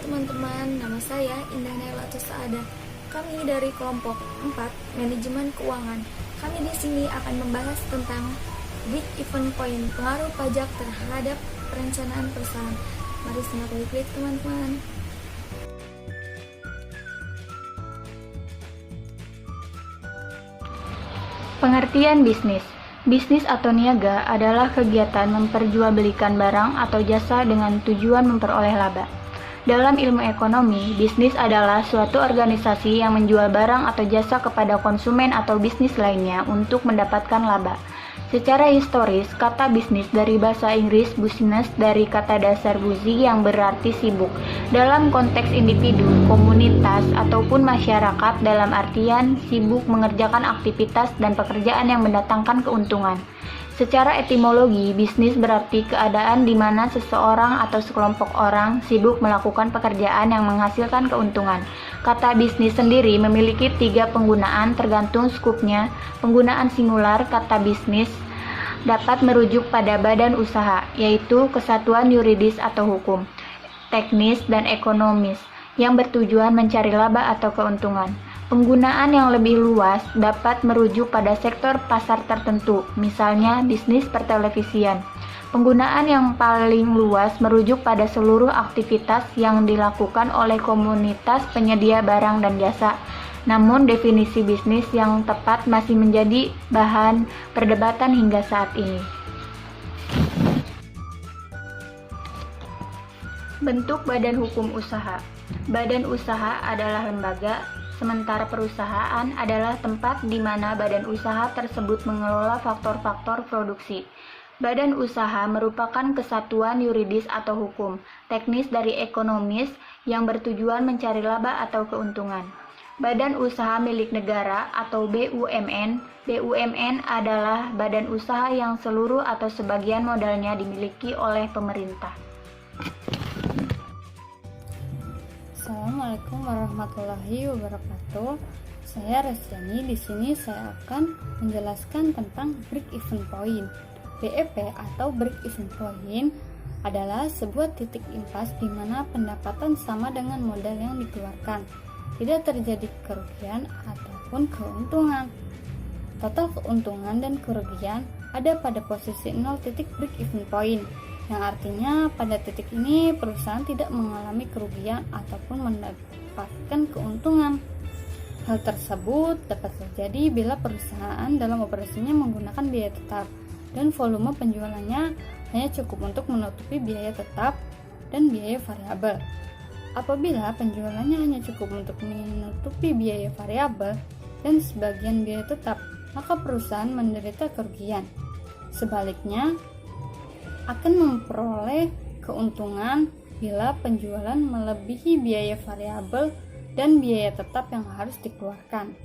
teman-teman, nama saya Indah Naila Saada. Kami dari kelompok 4 Manajemen Keuangan. Kami di sini akan membahas tentang break-even point, pengaruh pajak terhadap perencanaan perusahaan. Mari simak klik teman-teman. Pengertian bisnis. Bisnis atau niaga adalah kegiatan memperjualbelikan barang atau jasa dengan tujuan memperoleh laba. Dalam ilmu ekonomi, bisnis adalah suatu organisasi yang menjual barang atau jasa kepada konsumen atau bisnis lainnya untuk mendapatkan laba. Secara historis, kata bisnis dari bahasa Inggris business dari kata dasar busy yang berarti sibuk. Dalam konteks individu, komunitas, ataupun masyarakat dalam artian sibuk mengerjakan aktivitas dan pekerjaan yang mendatangkan keuntungan. Secara etimologi, bisnis berarti keadaan di mana seseorang atau sekelompok orang sibuk melakukan pekerjaan yang menghasilkan keuntungan. Kata bisnis sendiri memiliki 3 penggunaan tergantung skupnya. Penggunaan singular kata bisnis dapat merujuk pada badan usaha, yaitu kesatuan yuridis atau hukum, teknis dan ekonomis, yang bertujuan mencari laba atau keuntungan. Penggunaan yang lebih luas dapat merujuk pada sektor pasar tertentu, misalnya bisnis pertelevisian. Penggunaan yang paling luas merujuk pada seluruh aktivitas yang dilakukan oleh komunitas penyedia barang dan jasa. Namun definisi bisnis yang tepat masih menjadi bahan perdebatan hingga saat ini. Bentuk badan hukum usaha. Badan usaha adalah lembaga, sementara perusahaan adalah tempat di mana badan usaha tersebut mengelola faktor-faktor produksi. Badan usaha merupakan kesatuan yuridis atau hukum, teknis dari ekonomis yang bertujuan mencari laba atau keuntungan. Badan usaha milik negara atau BUMN. BUMN adalah badan usaha yang seluruh atau sebagian modalnya dimiliki oleh pemerintah. Assalamualaikum warahmatullahi wabarakatuh. Saya Resyani. Di sini saya akan menjelaskan tentang break-even point. BEP atau break-even point adalah sebuah titik impas di mana pendapatan sama dengan modal yang dikeluarkan. Tidak terjadi kerugian ataupun keuntungan. Total keuntungan dan kerugian ada pada posisi 0 titik break-even point, yang artinya pada titik ini perusahaan tidak mengalami kerugian ataupun mendapatkan keuntungan. Hal tersebut dapat terjadi bila perusahaan dalam operasinya menggunakan biaya tetap dan volume penjualannya hanya cukup untuk menutupi biaya tetap dan biaya variabel. Apabila penjualannya hanya cukup untuk menutupi biaya variabel dan sebagian biaya tetap, maka perusahaan menderita kerugian. Sebaliknya, akan memperoleh keuntungan bila penjualan melebihi biaya variabel dan biaya tetap yang harus dikeluarkan.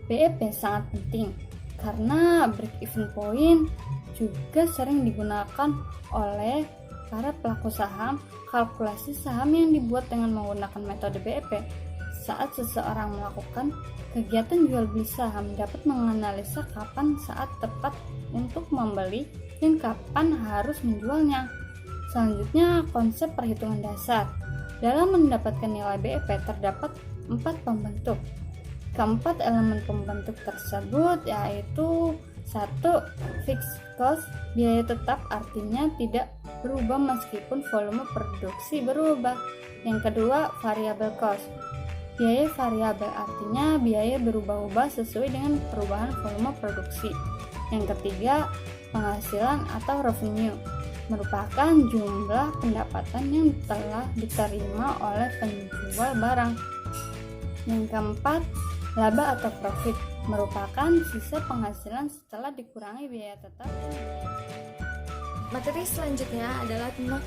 BEP sangat penting karena break-even point juga sering digunakan oleh para pelaku saham. Kalkulasi saham yang dibuat dengan menggunakan metode BEP saat seseorang melakukan kegiatan jual beli saham dapat menganalisa kapan saat tepat untuk membeli dan kapan harus menjualnya. Selanjutnya, konsep perhitungan dasar. Dalam mendapatkan nilai BEP terdapat 4 pembentuk. Keempat elemen pembentuk tersebut yaitu 1. Fixed cost, biaya tetap artinya tidak berubah meskipun volume produksi berubah. Yang kedua, variable cost. Biaya variabel artinya biaya berubah-ubah sesuai dengan perubahan volume produksi. Yang ketiga, penghasilan atau revenue merupakan jumlah pendapatan yang telah diterima oleh penjual barang. Yang keempat, laba atau profit merupakan sisa penghasilan setelah dikurangi biaya tetap. Materi selanjutnya adalah tentang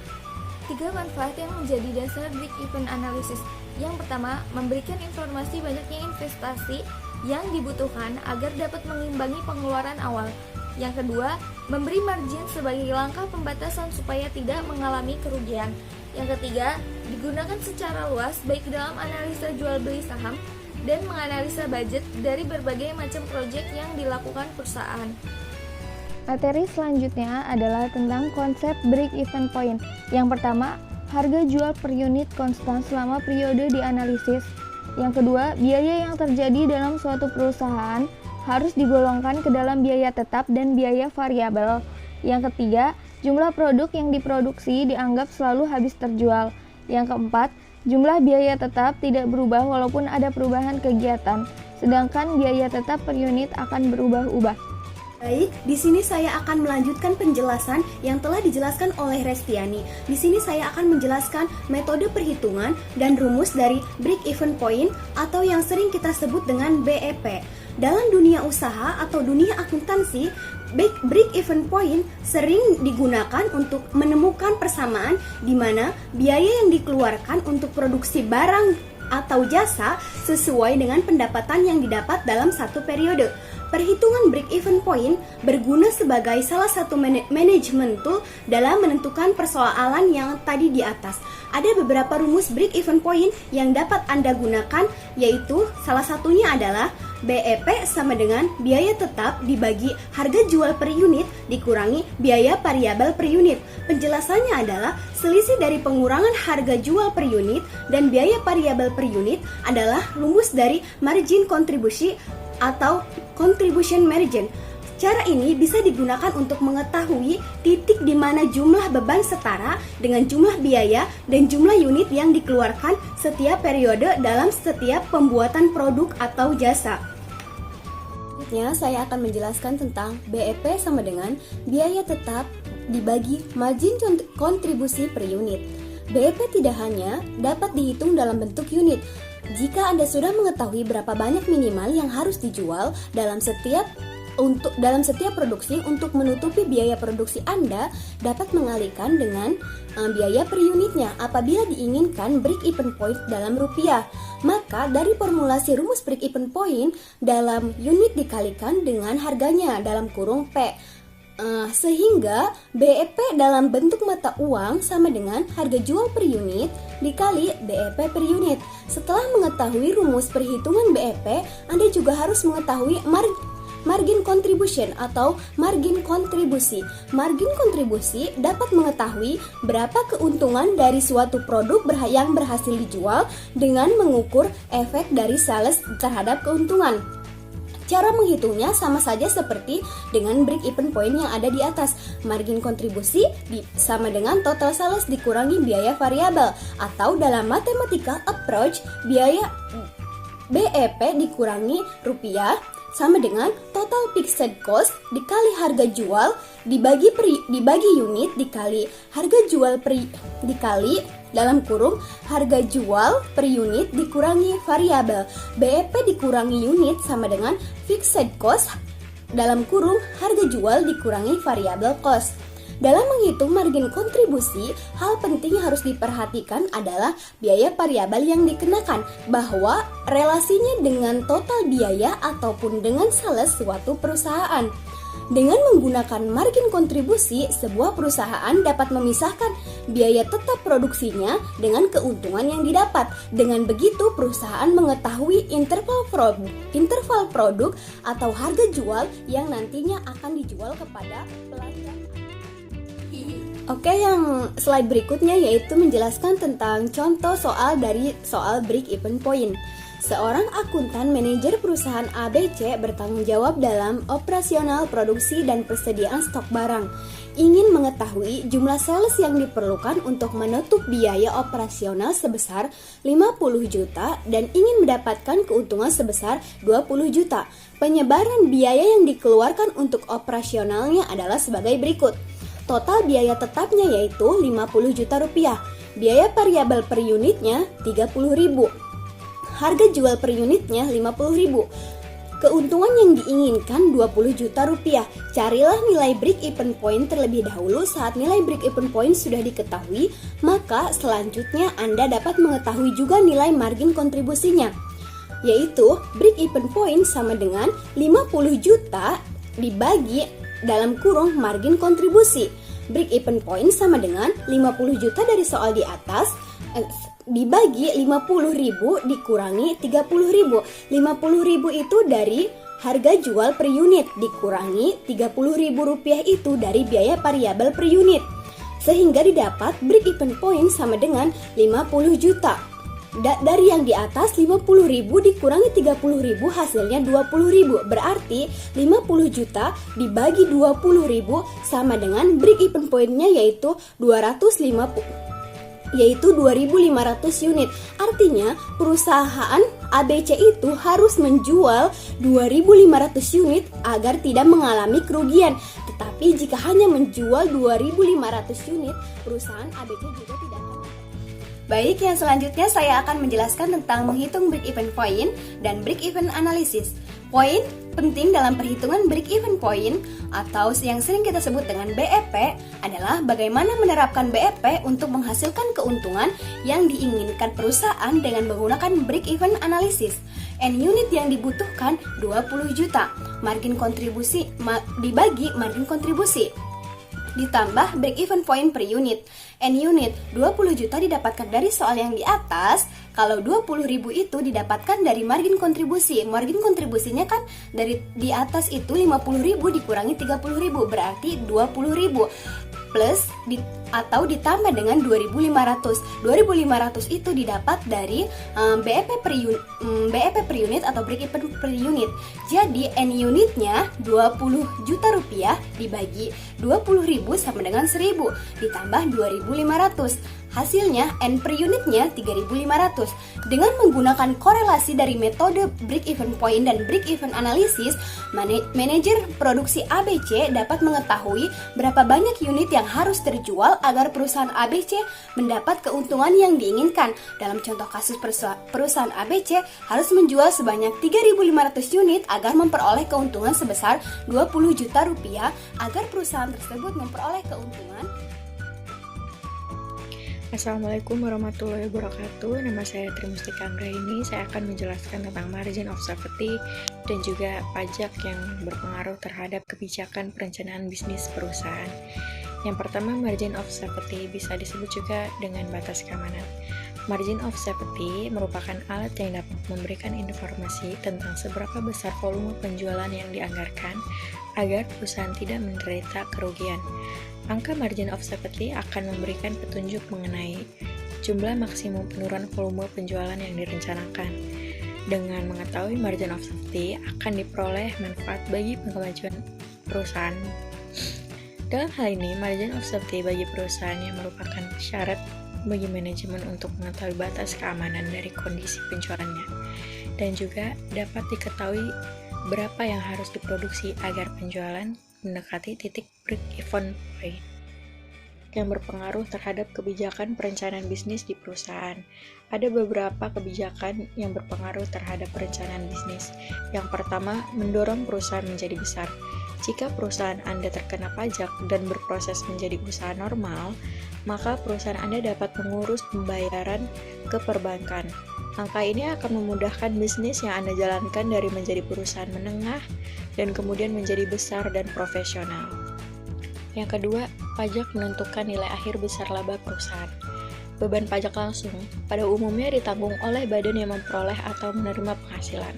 3 manfaat yang menjadi dasar break-even analysis. Yang pertama, memberikan informasi banyaknya investasi yang dibutuhkan agar dapat mengimbangi pengeluaran awal. Yang kedua, memberi margin sebagai langkah pembatasan supaya tidak mengalami kerugian. Yang ketiga, digunakan secara luas baik dalam analisa jual beli saham dan menganalisa budget dari berbagai macam proyek yang dilakukan perusahaan. Materi selanjutnya adalah tentang konsep break-even point. Yang pertama, harga jual per unit konstan selama periode dianalisis. Yang kedua, biaya yang terjadi dalam suatu perusahaan harus digolongkan ke dalam biaya tetap dan biaya variabel. Yang ketiga, jumlah produk yang diproduksi dianggap selalu habis terjual. Yang keempat, jumlah biaya tetap tidak berubah walaupun ada perubahan kegiatan, sedangkan biaya tetap per unit akan berubah-ubah. Baik, di sini saya akan melanjutkan penjelasan yang telah dijelaskan oleh Restiani. Di sini saya akan menjelaskan metode perhitungan dan rumus dari break-even point atau yang sering kita sebut dengan BEP. Dalam dunia usaha atau dunia akuntansi, break-even point sering digunakan untuk menemukan persamaan di mana biaya yang dikeluarkan untuk produksi barang atau jasa sesuai dengan pendapatan yang didapat dalam satu periode. Perhitungan break-even point berguna sebagai salah satu manajemen tool dalam menentukan persoalan yang tadi di atas. Ada beberapa rumus break-even point yang dapat Anda gunakan, yaitu salah satunya adalah BEP sama dengan biaya tetap dibagi harga jual per unit dikurangi biaya variabel per unit. Penjelasannya adalah selisih dari pengurangan harga jual per unit dan biaya variabel per unit adalah rumus dari margin kontribusi atau contribution margin. Cara ini bisa digunakan untuk mengetahui titik di mana jumlah beban setara dengan jumlah biaya dan jumlah unit yang dikeluarkan setiap periode dalam setiap pembuatan produk atau jasa. Selanjutnya saya akan menjelaskan tentang BEP sama dengan biaya tetap dibagi margin kontribusi per unit. BEP tidak hanya dapat dihitung dalam bentuk unit. Jika Anda sudah mengetahui berapa banyak minimal yang harus dijual dalam setiap produksi untuk menutupi biaya produksi Anda dapat mengalihkan dengan biaya per unitnya apabila diinginkan break-even point dalam rupiah. Maka dari formulasi rumus break-even point dalam unit dikalikan dengan harganya dalam kurung P. Sehingga BEP dalam bentuk mata uang sama dengan harga jual per unit dikali BEP per unit. Setelah mengetahui rumus perhitungan BEP, Anda juga harus mengetahui margin contribution atau margin kontribusi. Margin kontribusi dapat mengetahui berapa keuntungan dari suatu produk yang berhasil dijual dengan mengukur efek dari sales terhadap keuntungan. Cara menghitungnya sama saja seperti dengan break-even point yang ada di atas. Margin kontribusi sama dengan total sales dikurangi biaya variabel, atau dalam mathematical approach, biaya BEP dikurangi rupiah sama dengan total fixed cost dikali harga jual dibagi unit dikali harga jual dikali dalam kurung harga jual per unit dikurangi variabel. BEP dikurangi unit sama dengan fixed cost dalam kurung harga jual dikurangi variabel cost. Dalam menghitung margin kontribusi, hal penting yang harus diperhatikan adalah biaya variabel yang dikenakan, bahwa relasinya dengan total biaya ataupun dengan sales suatu perusahaan. Dengan menggunakan margin kontribusi, sebuah perusahaan dapat memisahkan biaya tetap produksinya dengan keuntungan yang didapat. Dengan begitu, perusahaan mengetahui interval produk atau harga jual yang nantinya akan dijual kepada pelanggan. Oke, yang slide berikutnya yaitu menjelaskan tentang contoh soal dari soal break-even point. Seorang akuntan manajer perusahaan ABC bertanggung jawab dalam operasional produksi dan persediaan stok barang. Ingin mengetahui jumlah sales yang diperlukan untuk menutup biaya operasional sebesar 50 juta dan ingin mendapatkan keuntungan sebesar 20 juta. Penyebaran biaya yang dikeluarkan untuk operasionalnya adalah sebagai berikut. Total biaya tetapnya yaitu 50 juta rupiah. Biaya variabel per unitnya 30.000. Harga jual per unitnya 50.000. Keuntungan yang diinginkan 20 juta rupiah. Carilah nilai break-even point terlebih dahulu. Saat nilai break-even point sudah diketahui, maka selanjutnya Anda dapat mengetahui juga nilai margin kontribusinya, yaitu break-even point sama dengan 50 juta dibagi dalam kurung margin kontribusi. Break-even point sama dengan 50 juta dari soal di atas dibagi 50.000 dikurangi 30.000. 50.000 itu dari harga jual per unit dikurangi 30.000 rupiah itu dari biaya variabel per unit. sehingga didapat break-even point sama dengan 50 juta. Dari yang di atas 50.000 dikurangi 30.000 hasilnya 20.000. Berarti 50 juta dibagi 20.000 sama dengan break-even point-nya yaitu 2.500 unit. Artinya perusahaan ABC itu harus menjual 2.500 unit agar tidak mengalami kerugian. Tetapi jika hanya menjual 2.500 unit, perusahaan ABC juga tidak akan. Baik, yang selanjutnya saya akan menjelaskan tentang menghitung break-even point dan break-even analysis. Poin penting dalam perhitungan break-even point atau yang sering kita sebut dengan BEP adalah bagaimana menerapkan BEP untuk menghasilkan keuntungan yang diinginkan perusahaan dengan menggunakan break-even analysis. N-unit yang dibutuhkan 20 juta, margin kontribusi dibagi margin kontribusi, ditambah break-even point per unit. N-unit 20 juta didapatkan dari soal yang di atas. Kalau 20.000 itu didapatkan dari margin kontribusi. Margin kontribusinya kan dari di atas itu 50.000 dikurangi 30.000 berarti 20.000 plus atau ditambah dengan 2.500. 2.500 itu didapat dari BEP per unit atau break even per unit. Jadi N unitnya 20 juta rupiah dibagi 20.000 sama dengan 1.000 ditambah 2.500. Hasilnya N per unitnya 3.500. Dengan menggunakan korelasi dari metode break-even point dan break-even analysis, manajer produksi ABC dapat mengetahui berapa banyak unit yang harus terjual agar perusahaan ABC mendapat keuntungan yang diinginkan. Dalam contoh kasus perusahaan ABC harus menjual sebanyak 3.500 unit agar memperoleh keuntungan sebesar 20 juta rupiah agar perusahaan tersebut memperoleh keuntungan. Assalamualaikum warahmatullahi wabarakatuh. Nama saya Trimustika Anggraini. Saya akan menjelaskan tentang margin of safety dan juga pajak yang berpengaruh terhadap kebijakan perencanaan bisnis perusahaan. Yang pertama, margin of safety bisa disebut juga dengan batas keamanan. Margin of safety merupakan alat yang dapat memberikan informasi tentang seberapa besar volume penjualan yang dianggarkan agar perusahaan tidak menderita kerugian. Angka margin of safety akan memberikan petunjuk mengenai jumlah maksimum penurunan volume penjualan yang direncanakan. Dengan mengetahui margin of safety akan diperoleh manfaat bagi kemajuan perusahaan. Dalam hal ini, margin of safety bagi perusahaan yang merupakan syarat bagi manajemen untuk mengetahui batas keamanan dari kondisi penjualannya, dan juga dapat diketahui berapa yang harus diproduksi agar penjualan mendekati titik break-even point yang berpengaruh terhadap kebijakan perencanaan bisnis di perusahaan. Ada beberapa kebijakan yang berpengaruh terhadap perencanaan bisnis. Yang pertama, mendorong perusahaan menjadi besar. Jika perusahaan Anda terkena pajak dan berproses menjadi usaha normal, maka perusahaan Anda dapat mengurus pembayaran ke perbankan. Angka ini akan memudahkan bisnis yang Anda jalankan dari menjadi perusahaan menengah dan kemudian menjadi besar dan profesional. Yang kedua, pajak menentukan nilai akhir besar laba perusahaan. Beban pajak langsung pada umumnya ditanggung oleh badan yang memperoleh atau menerima penghasilan.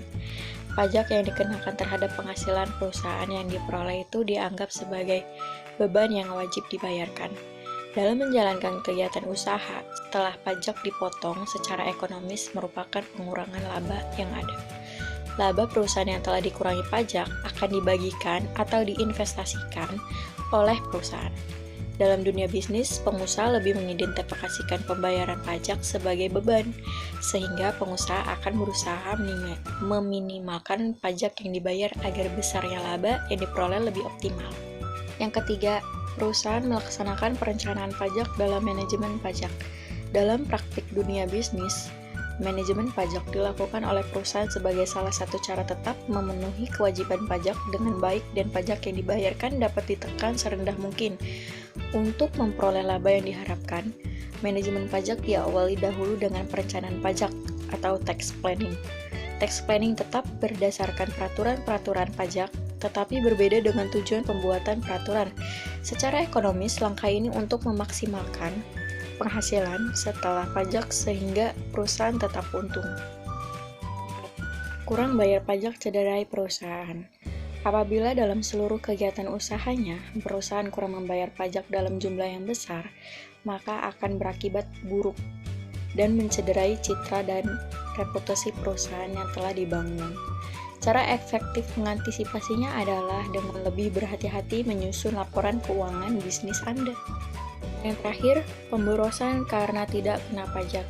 Pajak yang dikenakan terhadap penghasilan perusahaan yang diperoleh itu dianggap sebagai beban yang wajib dibayarkan. Dalam menjalankan kegiatan usaha, setelah pajak dipotong secara ekonomis merupakan pengurangan laba yang ada. Laba perusahaan yang telah dikurangi pajak akan dibagikan atau diinvestasikan oleh perusahaan. Dalam dunia bisnis, pengusaha lebih mengidentifikasikan pembayaran pajak sebagai beban, sehingga pengusaha akan berusaha meminimalkan pajak yang dibayar agar besarnya laba yang diperoleh lebih optimal. Yang ketiga, perusahaan melaksanakan perencanaan pajak dalam manajemen pajak. Dalam praktik dunia bisnis, manajemen pajak dilakukan oleh perusahaan sebagai salah satu cara tetap memenuhi kewajiban pajak dengan baik dan pajak yang dibayarkan dapat ditekan serendah mungkin. Untuk memperoleh laba yang diharapkan, manajemen pajak diawali dahulu dengan perencanaan pajak atau tax planning. Tax planning tetap berdasarkan peraturan-peraturan pajak, tetapi berbeda dengan tujuan pembuatan peraturan. Secara ekonomis, langkah ini untuk memaksimalkan penghasilan setelah pajak sehingga perusahaan tetap untung. Kurang bayar pajak cederai perusahaan. Apabila dalam seluruh kegiatan usahanya, perusahaan kurang membayar pajak dalam jumlah yang besar, maka akan berakibat buruk dan mencederai citra dan reputasi perusahaan yang telah dibangun. Cara efektif mengantisipasinya adalah dengan lebih berhati-hati menyusun laporan keuangan bisnis Anda. Yang terakhir, pemborosan karena tidak kena pajak.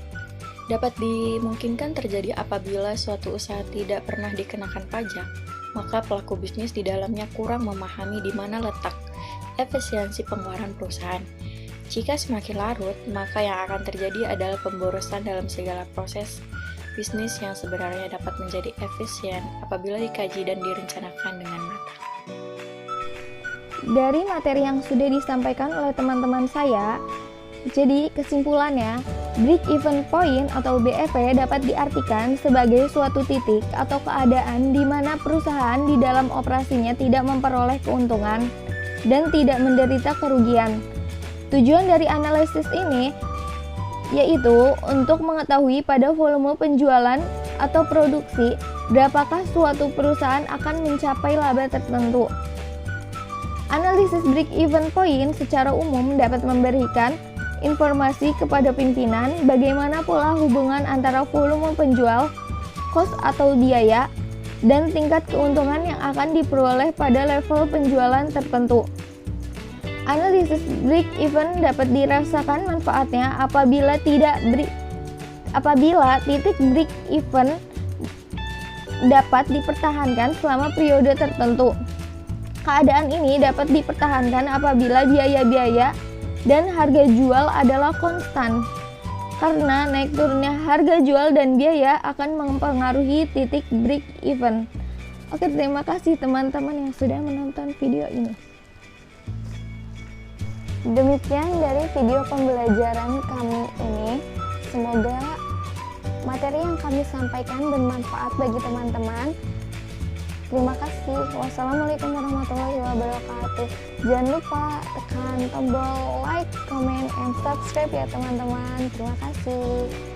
Dapat dimungkinkan terjadi apabila suatu usaha tidak pernah dikenakan pajak, maka pelaku bisnis di dalamnya kurang memahami di mana letak efisiensi pengeluaran perusahaan. Jika semakin larut, maka yang akan terjadi adalah pemborosan dalam segala proses bisnis yang sebenarnya dapat menjadi efisien apabila dikaji dan direncanakan dengan matang. Dari materi yang sudah disampaikan oleh teman-teman saya, jadi kesimpulannya, break-even point atau BEP dapat diartikan sebagai suatu titik atau keadaan di mana perusahaan di dalam operasinya tidak memperoleh keuntungan dan tidak menderita kerugian. Tujuan dari analisis ini yaitu untuk mengetahui pada volume penjualan atau produksi berapakah suatu perusahaan akan mencapai laba tertentu. Analisis break-even point secara umum dapat memberikan informasi kepada pimpinan bagaimana pola hubungan antara volume penjual, cost atau biaya, dan tingkat keuntungan yang akan diperoleh pada level penjualan tertentu. Analisis break-even dapat dirasakan manfaatnya apabila titik break-even dapat dipertahankan selama periode tertentu. Keadaan ini dapat dipertahankan apabila biaya-biaya dan harga jual adalah konstan. Karena naik turunnya harga jual dan biaya akan mempengaruhi titik break-even. Oke, terima kasih teman-teman yang sudah menonton video ini. Demikian dari video pembelajaran kami ini. Semoga materi yang kami sampaikan bermanfaat bagi teman-teman. Terima kasih. Wassalamualaikum warahmatullahi wabarakatuh. Jangan lupa tekan tombol like, comment, and subscribe ya teman-teman. Terima kasih.